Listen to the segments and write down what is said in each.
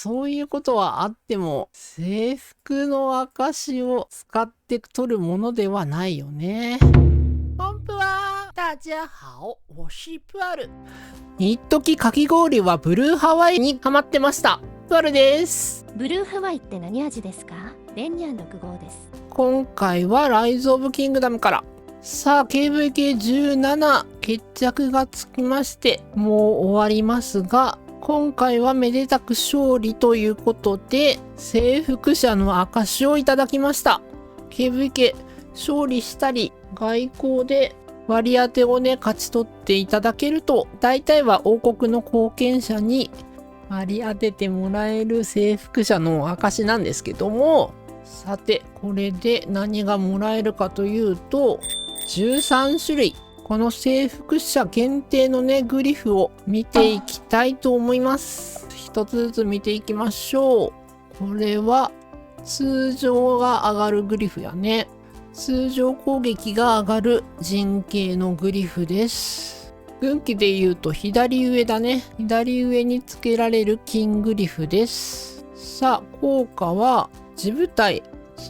そういうことはあっても、制服の証を使って取るものではないよね。こんぷは、大家好、我是プアル。一時かき氷はブルーハワイにハマってました。プアルです。ブルーハワイって何味ですか？レンニャン6号です。今回はライズ・オブ・キングダムから。さあ、KVK17 決着がつきまして、もう終わりますが、今回はめでたく勝利ということで、征服者の証をいただきました。KVK 勝利したり、外交で割り当てをね、勝ち取っていただけると、大体は王国の後見者に割り当ててもらえる征服者の証なんですけども、さて、これで何がもらえるかというと、13種類。この征服者限定のね、グリフを見ていきたいと思います。一つずつ見ていきましょう。これは、通常が上がるグリフやね。通常攻撃が上がる陣形のグリフです。軍旗で言うと左上だね。左上につけられる金グリフです。さあ、効果は、自部隊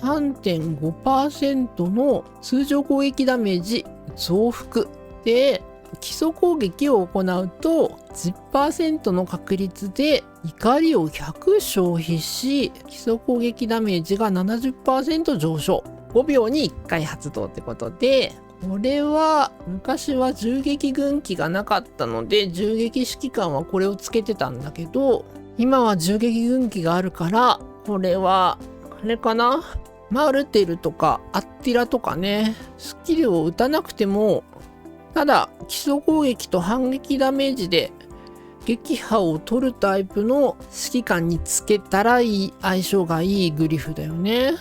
3.5% の通常攻撃ダメージ増幅で、基礎攻撃を行うと 10% の確率で怒りを100消費し、基礎攻撃ダメージが 70% 上昇。5秒に1回発動ってことで、これは昔は銃撃軍旗がなかったので、銃撃指揮官はこれをつけてたんだけど、今は銃撃軍旗があるから、これはあれかな、マルテルとかアッティラとかね、スキルを打たなくても、ただ基礎攻撃と反撃ダメージで撃破を取るタイプの指揮官につけたら相性がいいグリフだよね。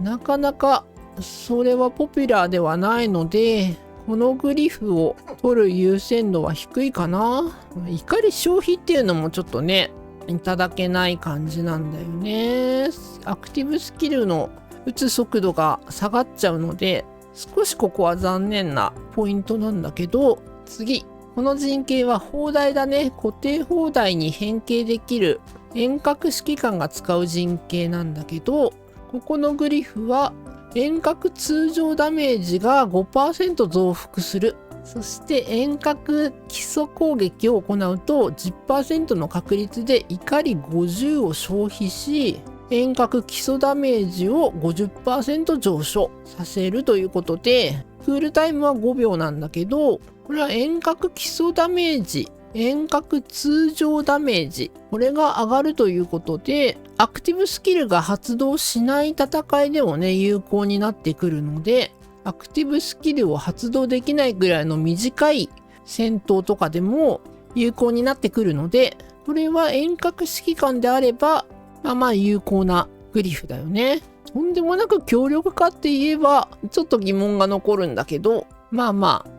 なかなかそれはポピュラーではないので、このグリフを取る優先度は低いかな。怒り消費っていうのもちょっとね、いただけない感じなんだよね。アクティブスキルの打つ速度が下がっちゃうので、少しここは残念なポイントなんだけど、次。この陣形は砲台だね。固定砲台に変形できる遠隔指揮官が使う陣形なんだけど、ここのグリフは遠隔通常ダメージが 5% 増幅する。そして遠隔基礎攻撃を行うと 10% の確率で怒り50を消費し、遠隔基礎ダメージを 50% 上昇させるということで、クールタイムは5秒なんだけど、これは遠隔基礎ダメージ、遠隔通常ダメージ、これが上がるということで、アクティブスキルが発動しない戦いでもね、有効になってくるので、アクティブスキルを発動できないぐらいの短い戦闘とかでも有効になってくるので、これは遠隔指揮官であれば、まあ有効なグリフだよね。とんでもなく強力かって言えば、ちょっと疑問が残るんだけど、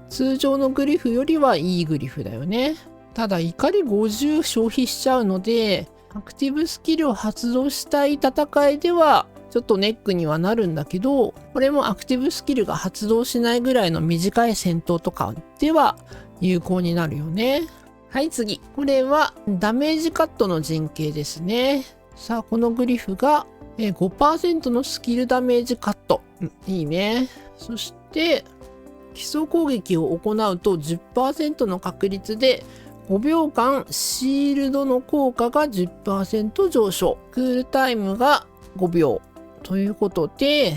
通常のグリフよりはいいグリフだよね。ただ怒り50消費しちゃうので、アクティブスキルを発動したい戦いではちょっとネックにはなるんだけど、これもアクティブスキルが発動しないぐらいの短い戦闘とかでは有効になるよね。はい、次。これはダメージカットの陣形ですね。さあ、このグリフが 5% のスキルダメージカット。いいね。そして、基礎攻撃を行うと 10% の確率で5秒間シールドの効果が 10% 上昇。クールタイムが5秒。ということで、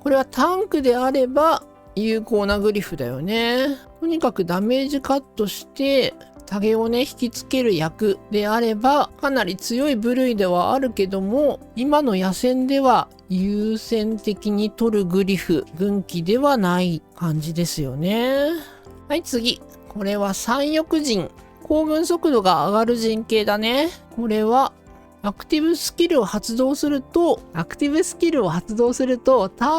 これはタンクであれば有効なグリフだよね。とにかくダメージカットして、タゲをね、引きつける役であれば、かなり強い部類ではあるけども、今の野戦では優先的に取るグリフ、軍旗ではない感じですよね。はい、次。これは三翼陣。行軍速度が上がる陣形だね。これは、アクティブスキルを発動すると、ター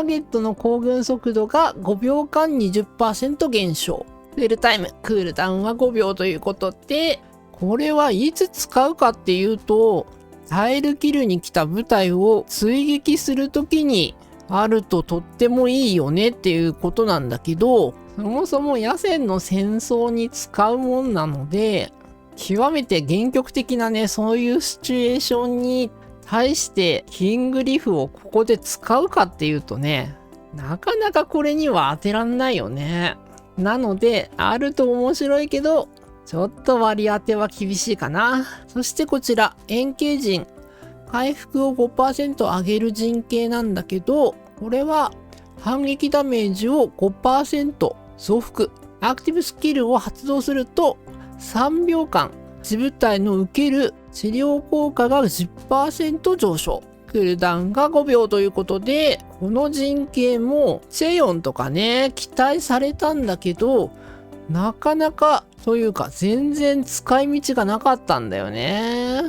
ゲットの行軍速度が5秒間 20% 減少。クールタイム、クールダウンは5秒ということで、これはいつ使うかっていうと、タイルキルに来た部隊を追撃するときにあるととってもいいよねっていうことなんだけど、そもそも野戦の戦争に使うもんなので、極めて限局的なね、そういうシチュエーションに対してキングリフをここで使うかっていうとね、なかなかこれには当てらんないよね。なので、あると面白いけど、ちょっと割り当ては厳しいかな。そしてこちら、円形陣。回復を 5% 上げる陣形なんだけど、これは反撃ダメージを 5% 増幅。アクティブスキルを発動すると3秒間自部隊の受ける治療効果が 10% 上昇。クールダウンが5秒ということで、この陣形もチェヨンとかね、期待されたんだけど、なかなかというか全然使い道がなかったんだよね。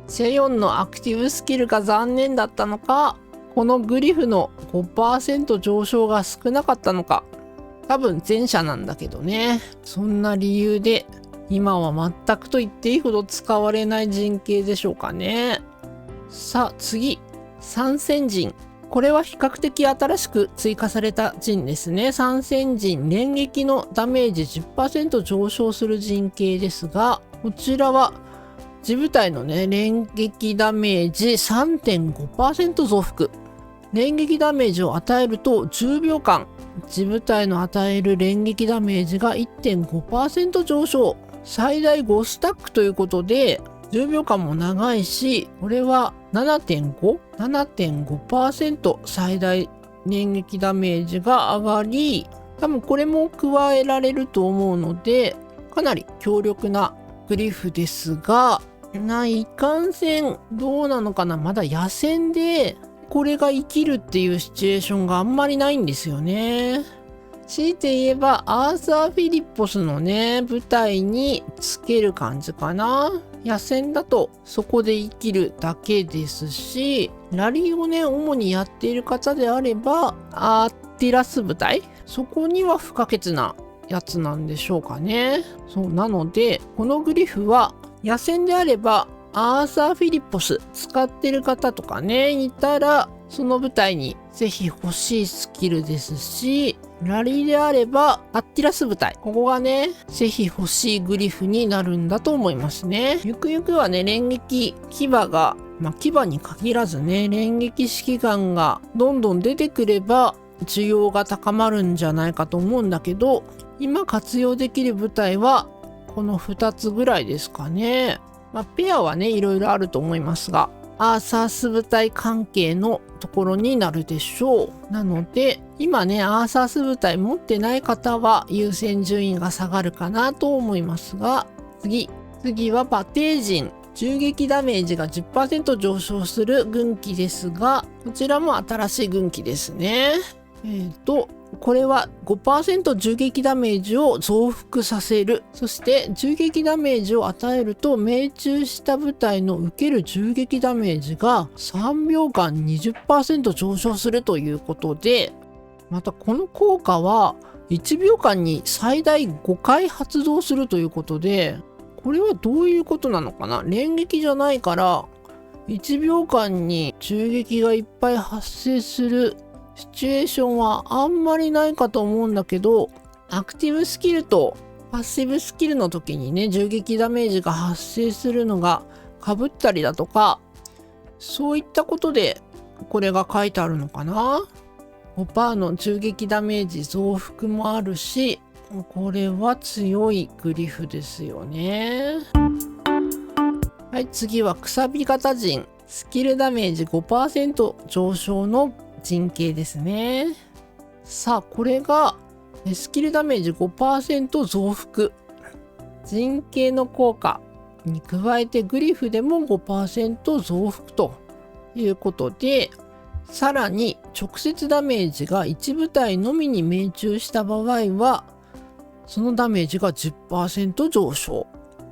チェヨンのアクティブスキルが残念だったのか、このグリフの 5% 上昇が少なかったのか、多分前者なんだけどね。そんな理由で今は全くと言っていいほど使われない陣形でしょうかね。さあ次、参戦陣。これは比較的新しく追加された陣ですね。参戦陣、連撃のダメージ 10% 上昇する陣形ですが、こちらは自部隊のね、連撃ダメージ 3.5% 増幅。連撃ダメージを与えると10秒間、自部隊の与える連撃ダメージが 1.5% 上昇。最大5スタックということで、10秒間も長いし、これは 7.5% 最大連撃ダメージが上がり、多分これも加えられると思うので、かなり強力なグリフですが、いかんせんどうなのかな、まだ野戦でこれが生きるっていうシチュエーションがあんまりないんですよね。強いて言えばアーサー・フィリッポスのね、部隊につける感じかな。野戦だとそこで生きるだけですし、ラリーをね、主にやっている方であれば、アーティラス部隊、そこには不可欠なやつなんでしょうかね。そうなので、このグリフは野戦であれば、アーサー・フィリッポス使ってる方とかね、いたら、その部隊にぜひ欲しいスキルですし、ラリーであれば、アッティラス部隊。ここがね、ぜひ欲しいグリフになるんだと思いますね。ゆくゆくはね、連撃牙が、牙に限らずね、連撃指揮官がどんどん出てくれば、需要が高まるんじゃないかと思うんだけど、今活用できる部隊は、この2つぐらいですかね。ペアはね、いろいろあると思いますが、アーサース部隊関係のところになるでしょう。なので、今ね、アーサース部隊持ってない方は優先順位が下がるかなと思いますが、次は馬蹄陣。銃撃ダメージが 10% 上昇する軍旗ですが、こちらも新しい軍旗ですね。これは 5% 銃撃ダメージを増幅させる。そして銃撃ダメージを与えると命中した部隊の受ける銃撃ダメージが3秒間 20% 上昇するということで、またこの効果は1秒間に最大5回発動するということで、これはどういうことなのかな。連撃じゃないから1秒間に銃撃がいっぱい発生するシチュエーションはあんまりないかと思うんだけど、アクティブスキルとパッシブスキルの時にね、銃撃ダメージが発生するのが被ったりだとか、そういったことでこれが書いてあるのかな。5% の銃撃ダメージ増幅もあるし、これは強いグリフですよね。はい、次はくさび型陣。スキルダメージ 5% 上昇の陣形ですね。さあ、これがスキルダメージ 5% 増幅。陣形の効果に加えてグリフでも 5% 増幅ということで、さらに直接ダメージが1部隊のみに命中した場合は、そのダメージが 10% 上昇。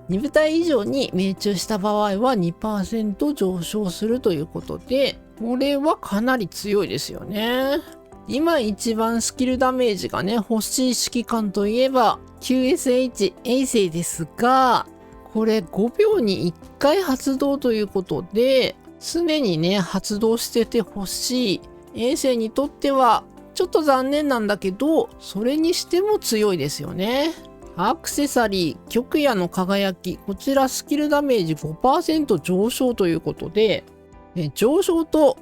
2部隊以上に命中した場合は 2% 上昇するということで、これはかなり強いですよね。今一番スキルダメージがね、欲しい指揮官といえば QSH 衛星ですが、これ5秒に1回発動ということで、常にね、発動しててほしい衛星にとってはちょっと残念なんだけど、それにしても強いですよね。アクセサリー、極夜の輝き、こちらスキルダメージ 5% 上昇ということで、上昇と、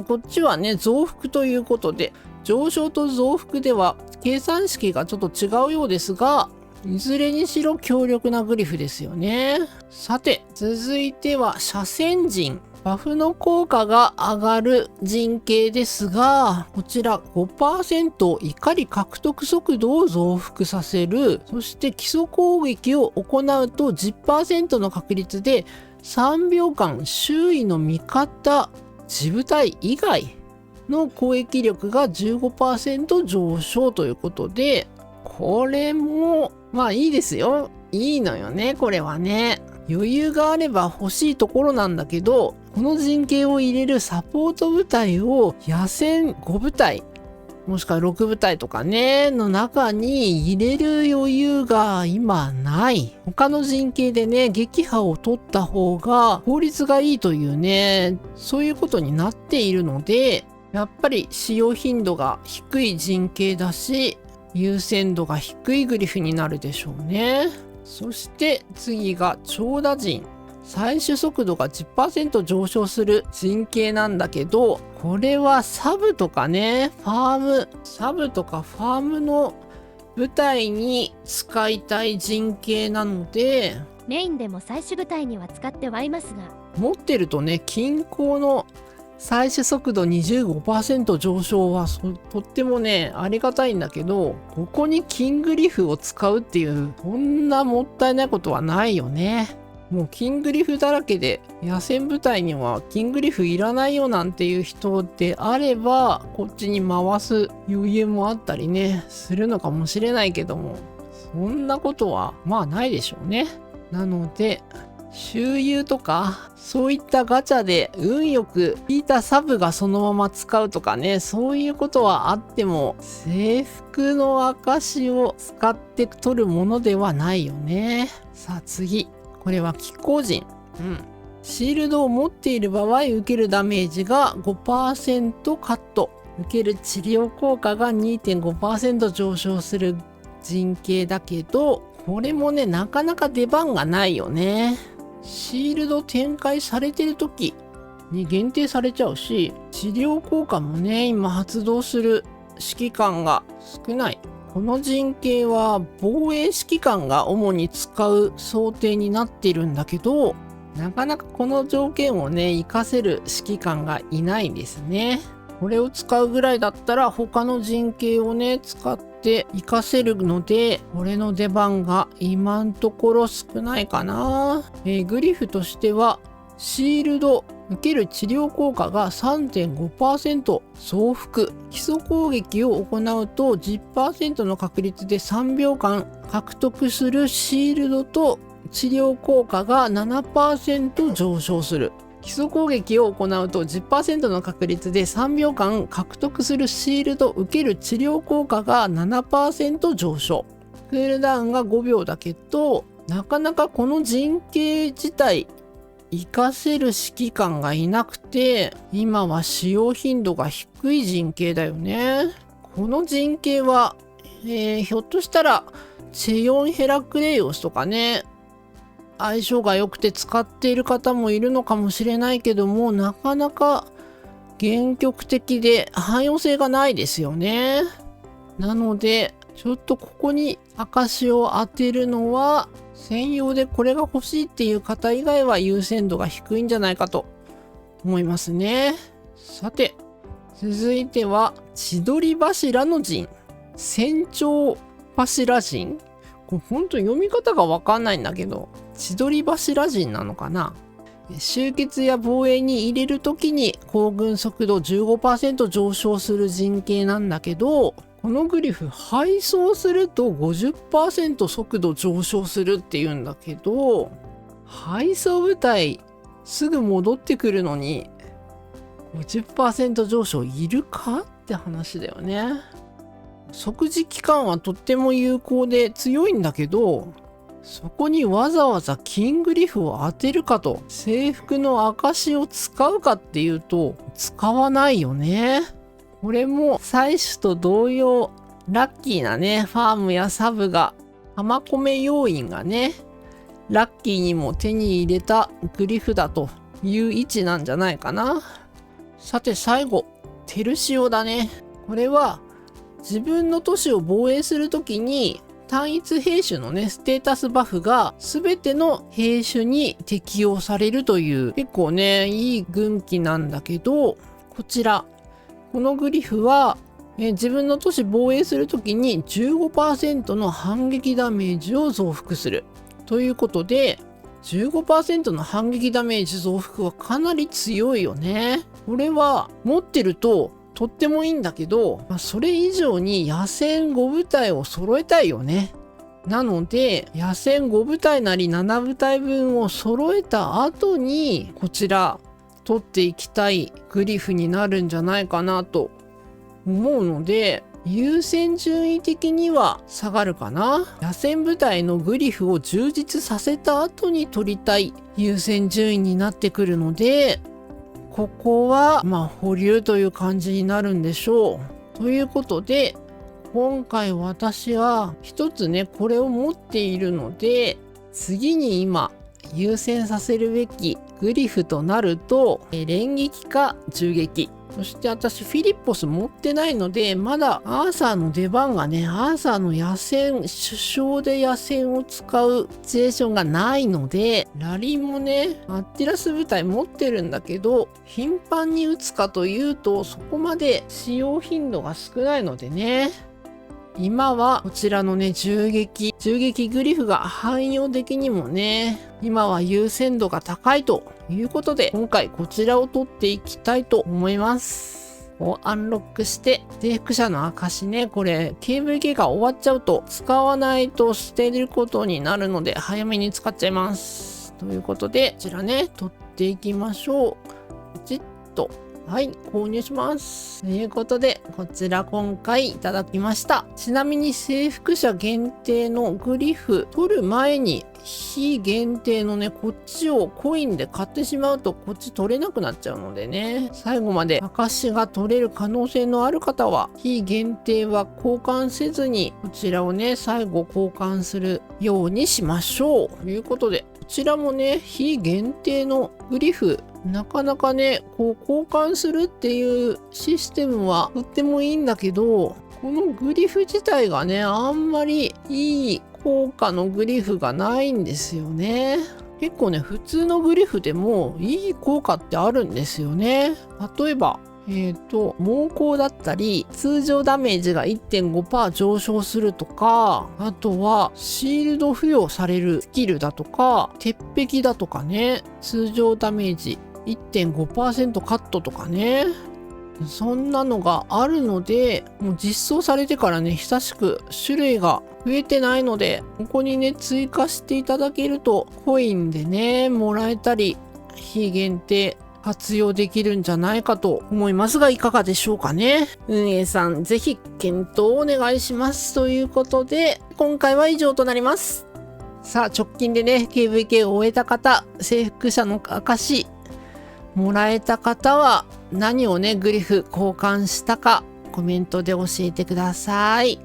こっちはね、増幅ということで、上昇と増幅では計算式がちょっと違うようですが、いずれにしろ強力なグリフですよね。さて、続いては斜線陣。バフの効果が上がる陣形ですが、こちら 5% 怒り獲得速度を増幅させる。そして基礎攻撃を行うと 10% の確率で3秒間周囲の味方、自部隊以外の攻撃力が 15% 上昇ということで、これもまあいいですよ。いいのよね、これはね。余裕があれば欲しいところなんだけど、この陣形を入れるサポート部隊を野戦5部隊もしくは6部隊とかねの中に入れる余裕が今ない。他の陣形でね撃破を取った方が効率がいいというね、そういうことになっているので、やっぱり使用頻度が低い陣形だし優先度が低いグリフになるでしょうね。そして次が長打陣。採取速度が 10% 上昇する陣形なんだけど、これはサブとかね、サブとかファームの部隊に使いたい陣形なので、メインでも採取部隊には使ってはいますが、持ってるとね、近郊の採取速度 25% 上昇はとってもねありがたいんだけど、ここにキングリフを使うっていうこんなもったいないことはないよね。もうキングリフだらけで野戦部隊にはキングリフいらないよなんていう人であればこっちに回す余裕もあったりねするのかもしれないけども、そんなことはまあないでしょうね。なので周遊とかそういったガチャで運よく引いたサブがそのまま使うとかね、そういうことはあっても制服の証を使って取るものではないよね。さあ次、これは気候陣。シールドを持っている場合受けるダメージが 5% カット、受ける治療効果が 2.5% 上昇する陣形だけど、これもねなかなか出番がないよね。シールド展開されてる時に限定されちゃうし、治療効果もね今発動する指揮官が少ない。この陣形は防衛指揮官が主に使う想定になっているんだけど、なかなかこの条件をね活かせる指揮官がいないんですね。これを使うぐらいだったら他の陣形をね使って活かせるので、これの出番が今んところ少ないかな。グリフとしてはシールド受ける治療効果が 3.5% 増幅、基礎攻撃を行うと 10% の確率で3秒間獲得するシールドと治療効果が 7% 上昇する。基礎攻撃を行うと 10% の確率で3秒間獲得するシールド受ける治療効果が 7% 上昇。クールダウンが5秒だけど、なかなかこの陣形自体活かせる指揮官がいなくて、今は使用頻度が低い陣形だよね。この陣形は、ひょっとしたらチェヨンヘラクレイオスとかね相性が良くて使っている方もいるのかもしれないけども、なかなか限局的で汎用性がないですよね。なのでちょっとここに証を当てるのは専用でこれが欲しいっていう方以外は優先度が低いんじゃないかと思いますね。さて続いては千鳥柱の陣、船長柱陣。これほんと読み方がわかんないんだけど、千鳥柱陣なのかな。集結や防衛に入れるときに行軍速度 15% 上昇する陣形なんだけど、このグリフ配送すると 50% 速度上昇するっていうんだけど、配送部隊すぐ戻ってくるのに 50% 上昇いるかって話だよね。即時期間はとっても有効で強いんだけど、そこにわざわざキングリフを当てるかと、制服の証を使うかっていうと使わないよね。これも採取と同様ラッキーなねファームやサブが浜米要員がね、ラッキーにも手に入れたグリフだという位置なんじゃないかな。さて最後、テルシオだね。これは自分の都市を防衛するときに単一兵種のね、ステータスバフが全ての兵種に適用されるという結構ね、いい軍旗なんだけど、こちら、このグリフは自分の都市防衛するときに 15% の反撃ダメージを増幅する。ということで、15% の反撃ダメージ増幅はかなり強いよね。これは持ってるととってもいいんだけど、それ以上に野戦5部隊を揃えたいよね。なので、野戦5部隊なり7部隊分を揃えた後に、こちら、取っていきたいグリフになるんじゃないかなと思うので、優先順位的には下がるかな。野戦部隊のグリフを充実させた後に取りたい優先順位になってくるので、ここは保留という感じになるんでしょう。ということで、今回私は一つね、これを持っているので、次に今優先させるべきグリフとなると、連撃か銃撃。そして私フィリッポス持ってないので、まだアーサーの出番がね、アーサーの野戦、首相で野戦を使うシチュエーションがないので、ラリンもね、アッティラス部隊持ってるんだけど、頻繁に撃つかというと、そこまで使用頻度が少ないのでね。今はこちらのね、銃撃グリフが汎用的にもね、今は優先度が高いということで、今回こちらを取っていきたいと思います。アンロックして、征服者の証ね、これ KVK が終わっちゃうと使わないと捨てることになるので、早めに使っちゃいます。ということで、こちらね、取っていきましょう。ポチッと。はい、購入します。ということで、こちら今回いただきました。ちなみに征服者限定のグリフ取る前に、非限定のね、こっちをコインで買ってしまうと、こっち取れなくなっちゃうのでね、最後まで証が取れる可能性のある方は、非限定は交換せずに、こちらをね、最後交換するようにしましょう。ということで、こちらもね、非限定のグリフ、なかなかね、交換するっていうシステムはとってもいいんだけど、このグリフ自体がね、あんまりいい効果のグリフがないんですよね。結構ね、普通のグリフでもいい効果ってあるんですよね。例えば、猛攻だったり、通常ダメージが 1.5% 上昇するとか、あとは、シールド付与されるスキルだとか、鉄壁だとかね、通常ダメージ 1.5% カットとかね、そんなのがあるので、もう実装されてからね、久しく種類が増えてないので、ここにね、追加していただけると、コインでね、もらえたり、非限定、活用できるんじゃないかと思いますが、いかがでしょうかね。運営さん、ぜひ検討をお願いします。ということで、今回は以上となります。さあ、直近でね、KVK を終えた方、征服者の証、もらえた方は、何をね、グリフ交換したか、コメントで教えてください。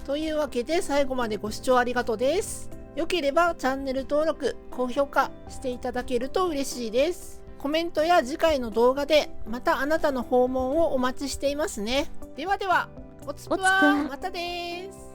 というわけで、最後までご視聴ありがとうです。よければチャンネル登録、高評価していただけると嬉しいです。コメントや次回の動画でまたあなたの訪問をお待ちしていますね。ではでは、おつぷはまたです。